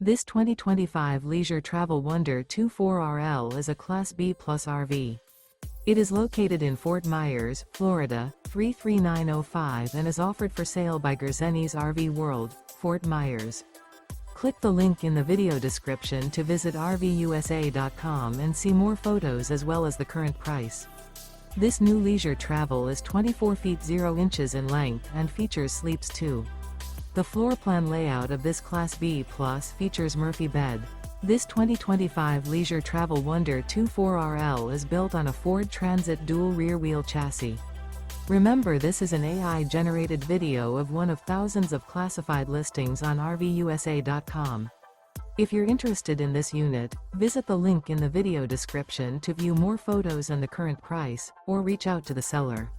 This 2025 Leisure Travel Wonder 24RL is a Class B Plus RV. It is located in Fort Myers, Florida, 33905 and is offered for sale by Gerzeny's RV World, Fort Myers. Click the link in the video description to visit RVUSA.com and see more photos as well as the current price. This new leisure travel is 24 feet 0 inches in length and features sleeps 2. The floor plan layout of this Class B Plus features Murphy bed. This 2025 Leisure Travel Wonder 24RL is built on a Ford Transit dual rear-wheel chassis. Remember, this is an AI-generated video of one of thousands of classified listings on RVUSA.com. If you're interested in this unit, visit the link in the video description to view more photos and the current price, or reach out to the seller.